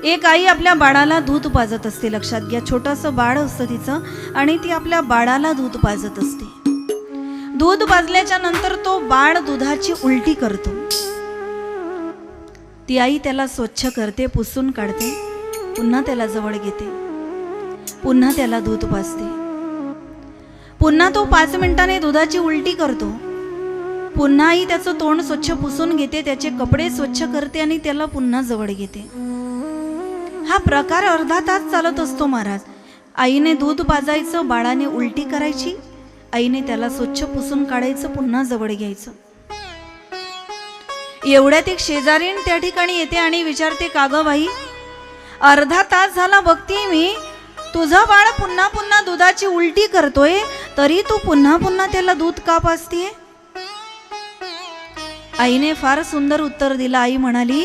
एक आई आपल्या बाळाला दूध पाजत असते, लक्षात घ्या. छोटंसं बाळ असतं तिचं आणि ती आपल्या बाळाला दूध पाजत असते. दूध पाजल्याच्या नंतर तो बाळ दुधाची उलटी करतो. ती आई त्याला स्वच्छ करते, पुसून काढते, पुन्हा त्याला जवळ घेते, पुन्हा त्याला दूध पाजते. पुन्हा तो 5 मिनिटांनी दुधाची उलटी करतो. पुन्हा आई त्याचं तोंड स्वच्छ पुसून घेते, त्याचे कपडे स्वच्छ करते आणि त्याला पुन्हा जवळ घेते. हा प्रकार अर्धा तास चालत असतो महाराज. आईने दूध पाजायचं, बाळाने उलटी करायची, आईने त्याला स्वच्छ पुसून काढायचं, पुन्हा जवळ घ्यायचं. एवढ्यात एक शेजारीण त्या ठिकाणी येते आणि विचारते, का ग बाई, अर्धा तास झाला बघतीये मी, तुझं बाळ पुन्हा पुन्हा दुधाची उलटी करतोय, तरी तू पुन्हा पुन्हा त्याला दूध का पाजतीये? आईने फार सुंदर उत्तर दिलं. आई म्हणाली,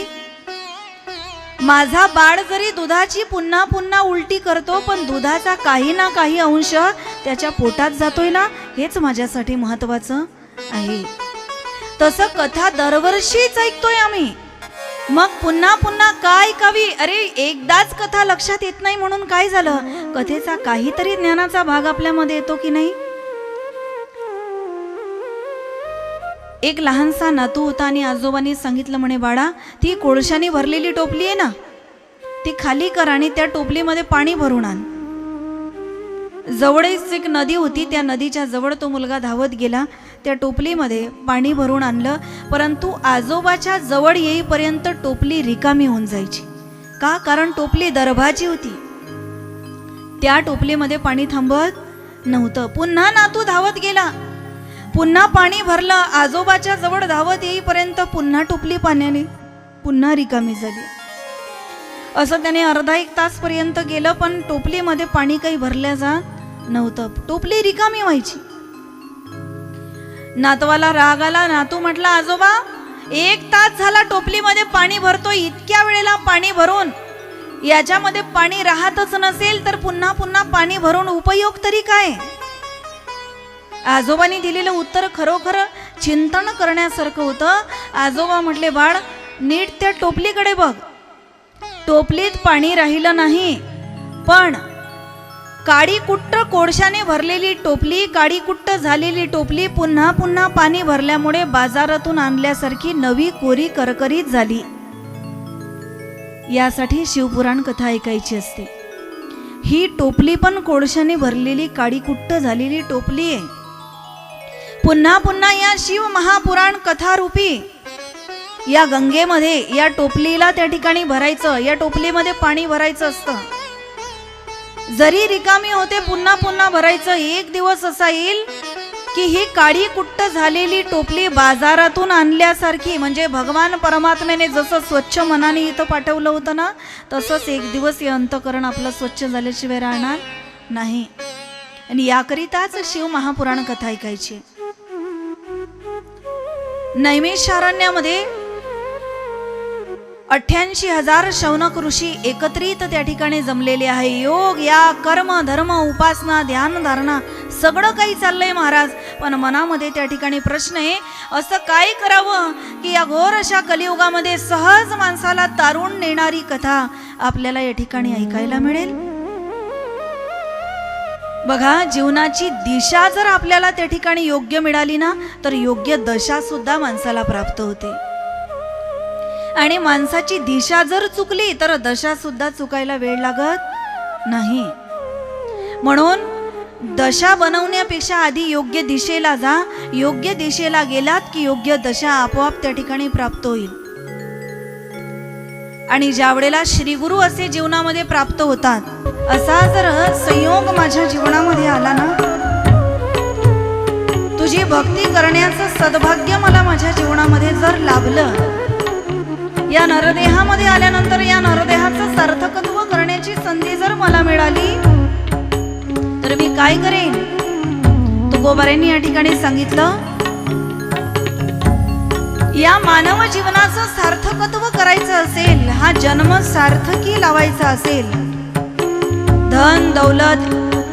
माझा बाळ जरी दुधाची पुन्हा पुन्हा उलटी करतो, पण दुधाचा काही ना काही अंश त्याच्या पोटात जातोय ना, हेच माझ्यासाठी महत्वाचं आहे. तसं कथा दरवर्षीच ऐकतोय आम्ही, मग पुन्हा पुन्हा काय ऐकावी? अरे एकदाच कथा लक्षात येत नाही म्हणून काय झालं? कथेचा काहीतरी ज्ञानाचा भाग आपल्यामध्ये येतो की नाही? एक लहानसा नातू होता आणि आजोबांनी सांगितलं, म्हणे बाळा, ती कोळशाने भरलेली टोपली आहे ना, ती खाली कर आणि त्या टोपलीमध्ये पाणी भरून आण. जवळच एक नदी होती, त्या नदीच्या जवळ तो मुलगा धावत गेला, त्या टोपलीमध्ये पाणी भरून आणलं. परंतु आजोबाच्या जवळ येईपर्यंत टोपली रिकामी होऊन जायची. का? कारण टोपली दर्भाची होती, त्या टोपलीमध्ये पाणी थांबत नव्हतं. पुन्हा नातू धावत गेला, पुन्हा पाणी भरलं, आजोबाच्या जवळ धावत येईपर्यंत पुन्हा टोपली पाण्याने पुन्हा रिकामी झाली. असं त्याने अर्धा 1 तास पर्यंत गेलं, पण टोपलीमध्ये पाणी काही भरल्या जात नव्हतं, टोपली रिकामी व्हायची. नातवाला राग आला. नातू म्हटला, आजोबा 1 तास झाला टोपलीमध्ये पाणी भरतो, इतक्या वेळेला पाणी भरून याच्यामध्ये पाणी राहतच नसेल तर पुन्हा पुन्हा पाणी भरून उपयोग तरी काय? आजोबांनी दिलेलं उत्तर खरोखर चिंतन करण्यासारखं होतं. आजोबा म्हटले, बाळ नीट त्या टोपलीकडे बघ, टोपलीत पाणी राहिलं नाही, पण काडीकुट्ट कोळशाने भरलेली टोपली, काडीकुट्ट झालेली टोपली पुन्हा पुन्हा पाणी भरल्यामुळे बाजारातून आणल्यासारखी नवी कोरी करकरीत झाली. यासाठी शिवपुराण कथा ऐकायची असते. ही टोपली पण कोळशाने भरलेली काडीकुट्ट झालेली टोपली आहे. पुन्हा पुन्हा या शिव महापुराण कथारूपी या गंगेमध्ये या टोपलीला त्या ठिकाणी भरायचं, या टोपलीमध्ये पाणी भरायचं असतं. जरी रिकामी होते पुन्हा पुन्हा भरायचं. एक दिवस असा येईल की ही काळी कुट्ट झालेली टोपली बाजारातून आणल्यासारखी, म्हणजे भगवान परमात्म्याने जसं स्वच्छ मनाने इथं पाठवलं होतं ना, तसंच एक दिवस हे अंतकरण आपलं स्वच्छ झाल्याशिवाय राहणार नाही. आणि याकरिताच शिव महापुराण कथा ऐकायची. नैमिषारण्यामध्ये 88,000 शौनक ऋषी एकत्रित त्या ठिकाणी जमलेले आहे. योग, या कर्म, धर्म, उपासना, ध्यान, धारणा सगळं काही चाललंय महाराज. पण मनामध्ये त्या ठिकाणी प्रश्न आहे, असं काय करावं की या घोर अशा कलियुगामध्ये सहज माणसाला तारून नेणारी कथा आपल्याला या ठिकाणी ऐकायला मिळेल. बघा, जीवनाची दिशा जर आपल्याला त्या ठिकाणी योग्य मिळाली ना, तर योग्य दशा सुद्धा माणसाला प्राप्त होते. आणि माणसाची दिशा जर चुकली तर दशा सुद्धा चुकायला वेळ लागत नाही. म्हणून दशा बनवण्यापेक्षा आधी योग्य दिशेला जा. योग्य दिशेला गेलात की योग्य दशा आपोआप त्या ठिकाणी प्राप्त होईल. आणि ज्या वेळेला श्री गुरु असे जीवनामध्ये प्राप्त होतात, असा जर संयोग माझ्या जीवनामध्ये आला ना, तुझी भक्ती करण्याचं सद्भाग्य मला माझ्या जीवनामध्ये जर लाभलं, या नरदेहामध्ये आल्यानंतर या नरदेहाचं सार्थकत्व करण्याची संधी जर मला मिळाली, तर मी काय करेन? तुकोबारायांनी या ठिकाणी सांगितलं, या मानव जीवनाचं सार्थकत्व करायचं असेल, हा जन्म सार्थकी लावायचा असेल, धन दौलत,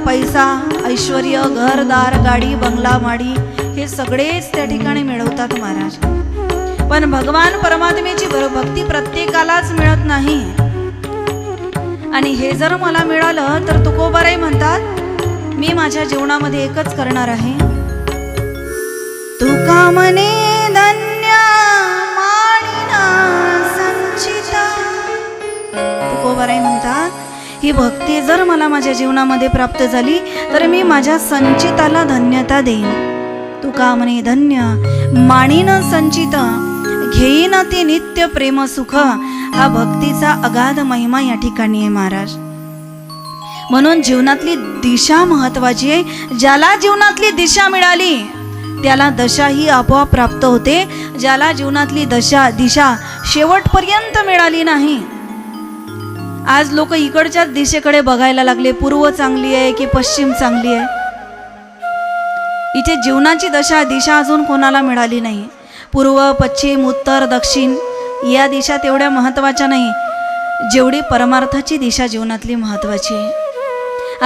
पैसा, ऐश्वर्य, घरदार, गाडी, बंगला, माडी हे सगळेच त्या ठिकाणी मिळवतात महाराज. पण भगवान परमात्म्याची भक्ती प्रत्येकालाच मिळत नाही. आणि हे जर मला मिळालं तर तुकोबाराई म्हणतात मी माझ्या जीवनामध्ये एकच करणार आहे. तुका म्हणे धन्य मानिना संचिता. तुकोबाराई म्हणतात ही भक्ती जर मला माझ्या जीवनामध्ये प्राप्त झाली तर मी माझ्या संचिताला धन्यता देईन. तुका म्हणे धन्य मानिन संचित घेईन ते नित्य प्रेम सुख. हा भक्तीचा अगाध महिमा या ठिकाणी आहे महाराज. म्हणून जीवनातली दिशा महत्वाची आहे. ज्याला जीवनातली दिशा मिळाली त्याला दशा ही आपोआप प्राप्त होते. ज्याला जीवनातली दिशा शेवटपर्यंत मिळाली नाही. आज लोक इकडच्याच दिशेकडे बघायला लागले, पूर्व चांगली आहे की पश्चिम चांगली आहे. इथे जीवनाची दिशा अजून कोणाला मिळाली नाही. पूर्व पश्चिम उत्तर दक्षिण या दिशा तेवढ्या महत्त्वाच्या नाही जेवढी परमार्थाची दिशा जीवनातली महत्त्वाची आहे.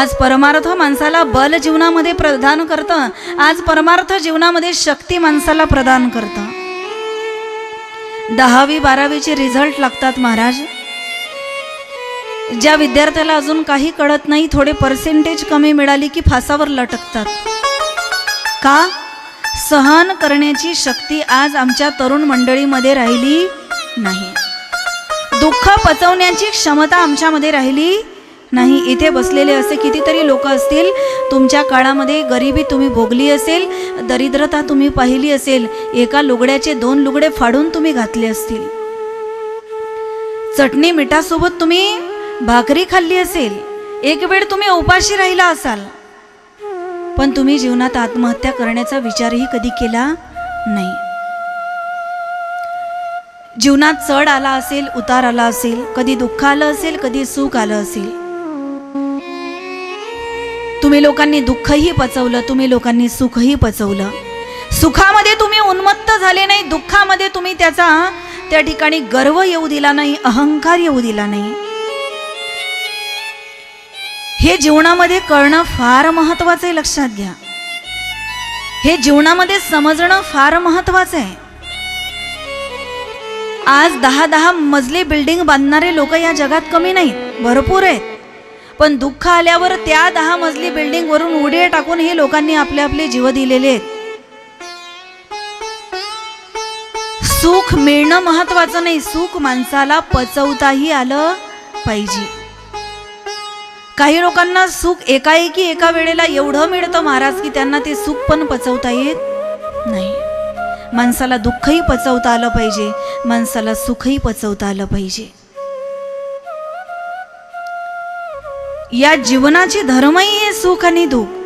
आज परमार्थ माणसाला बल जीवनामध्ये प्रदान करतं. आज परमार्थ जीवनामध्ये शक्ती माणसाला प्रदान करतं. 10वी 12वीचे रिझल्ट लागतात महाराज. ज्या विद्यार्थ्याला अजून काही कळत नाही, थोडे पर्सेंटेज कमी मिळाली की फासावर लटकतात. का? सहन करण्याची शक्ती आज आमच्या तरुण मंडळीमध्ये राहिली नाही. दुःख पचवण्याची क्षमता आमच्यामध्ये राहिली नाही. इथे बसलेले असे कितीतरी लोक असतील, तुमच्या काळामध्ये गरिबी तुम्ही भोगली असेल, दरिद्रता तुम्ही पाहिली असेल, एका लुगड्याचे 2 लुगडे फाडून तुम्ही घातले असतील, चटणी मिठासोबत तुम्ही भाकरी खाल्ली असेल, एक वेळ तुम्ही उपाशी राहिला असाल, पण तुम्ही जीवनात आत्महत्या करण्याचा विचारही कधी केला नाही. जीवनात चढ आला असेल, उतार आला असेल, कधी दुःख आलं असेल, कधी सुख आलं असेल. तुम्ही लोकांनी दुःखही पचवलं, तुम्ही लोकांनी सुखही पचवलं. सुखामध्ये तुम्ही उन्मत्त झाले नाही, दुःखामध्ये तुम्ही त्या ठिकाणी गर्व येऊ दिला नाही, अहंकार येऊ दिला नाही. हे जीवनामध्ये कळणं फार महत्वाचं आहे. लक्षात घ्या, हे जीवनामध्ये समजणं फार महत्वाचं आहे. आज 10-10 मजली बिल्डिंग बांधणारे लोक या जगात कमी नाहीत, भरपूर आहेत. पण दुःख आल्यावर त्या 10 मजली बिल्डिंग वरून उड्या टाकून हे लोकांनी आपले आपले जीव दिलेले आहेत. सुख मिळणं महत्वाचं नाही, सुख माणसाला पचवताही आलं पाहिजे. काही लोकांना सुख एकाएकी एका वेळेला एवढं मिळतं महाराज की त्यांना ते सुख पण पचवता येत नाही. माणसाला दुःखही पचवता आलं पाहिजे, माणसाला सुखही पचवता आलं पाहिजे. या जीवनाची धर्मही आहे सुख आणि दुःख.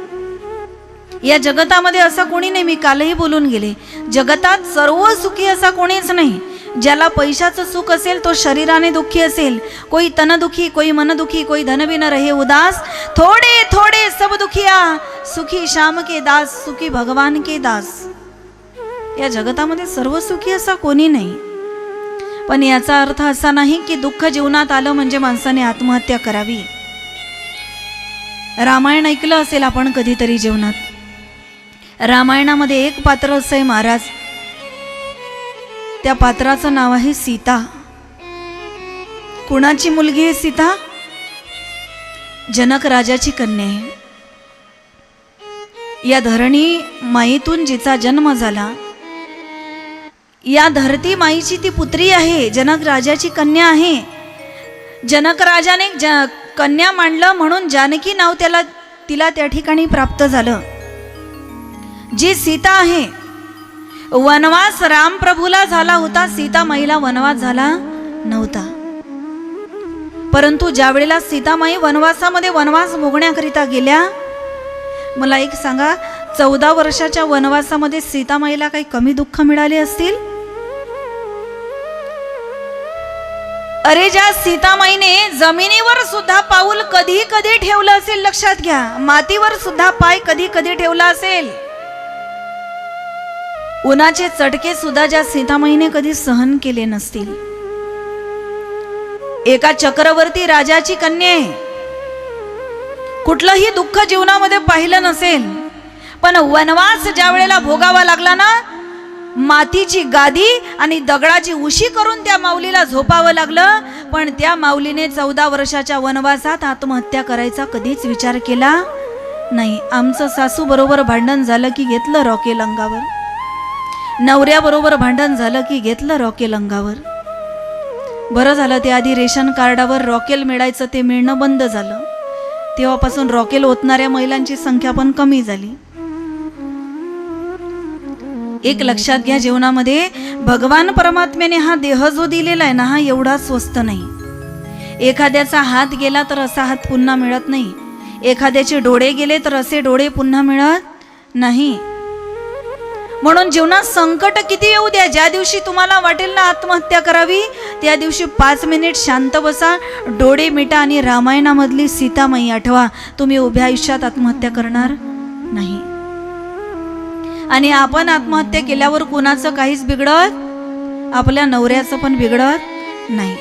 या जगतामध्ये असा कोणी नाही, मी कालही बोलून गेले, जगतात सर्व सुखी असा कोणीच नाही. ज्याला पैशाचं सुख असेल तो शरीराने दुःखी असेल. कोई तन दुखी, कोई मन दुखी, कोई धन बिन रहे उदास, थोडे थोडे सब दुखिया, सुखी श्याम के दास, सुखी भगवान के दास. या जगतामध्ये सर्व सुखी असा कोणी नाही. पण याचा अर्थ असा नाही की दुःख जीवनात आलं म्हणजे माणसाने आत्महत्या करावी. रामायण ऐकलं असेल आपण कधीतरी जीवनात. रामायणामध्ये एक पात्र असं आहे महाराज, त्या पात्राचं नाव आहे सीता. कुणाची मुलगी आहे सीता? जनक राजाची कन्या आहे. या धरणी माईतून जिचा जन्म झाला, या धरती माईची ती पुत्री आहे, जनक राजाची कन्या आहे. जनक राजाने कन्या मांडलं म्हणून जानकी नाव तिला त्या ठिकाणी प्राप्त झालं. जी सीता आहे, वनवास राम प्रभूला झाला होता, सीता माईला वनवास झाला नव्हता. परंतु ज्या वेळेला सीतामाई वनवासामध्ये वनवास भोगण्याकरिता गेल्या, मला एक सांगा, 14 वर्षाच्या वनवासामध्ये सीतामाईला काही कमी दुःख मिळाले असतील? अरे ज्या सीतामाईने जमिनीवर सुद्धा पाऊल कधी कधी ठेवलं असेल, लक्षात घ्या, मातीवर सुद्धा पाय कधी कधी ठेवला असेल. उन्हाचे चटके सुद्धा ज्या सीतामाईने कधी सहन केले नसतील. एका चक्रवर्ती राजाची कन्या आहे, कुठलंही दुःख जीवनामध्ये पाहिलं नसेल. पण वनवास ज्या वेळेला भोगावा लागला ना, मातीची गादी आणि दगडाची उशी करून त्या माऊलीला झोपावं लागलं. पण त्या माऊलीने 14 वर्षाच्या वनवासात आत्महत्या करायचा कधीच विचार केला नाही. आमचं सासू बरोबर भांडण झालं की घेतलं रॉकेल अंगावर, नवऱ्याबरोबर भांडण झालं की घेतलं रॉकेल अंगावर. बरं झालं ते आधी रेशन कार्डावर रॉकेल मिळायचं ते मिळणं बंद झालं. तेव्हापासून रॉकेल ओतणाऱ्या महिलांची संख्या पण कमी झाली. एक लक्षात घ्या, जीवनामध्ये भगवान परमात्म्याने हा देह जो दिलेला आहे ना, हा एवढा स्वस्त नाही. एखाद्याचा हात गेला तर असा हात पुन्हा मिळत नाही, एखाद्याचे डोळे गेले तर असे डोळे पुन्हा मिळत नाही. म्हणून जीवनात संकट किती येऊ द्या, ज्या दिवशी तुम्हाला वाटेल ना आत्महत्या करावी, त्या दिवशी 5 मिनिट शांत बसा, डोळे मिटा आणि रामायणामधली सीतामाई आठवा. तुम्ही उभ्या आयुष्यात आत्महत्या करणार नाही. आणि आपण आत्महत्या केल्यावर कुणाचं काहीच बिघडत, आपल्या नवऱ्याचं पण बिघडत नाही.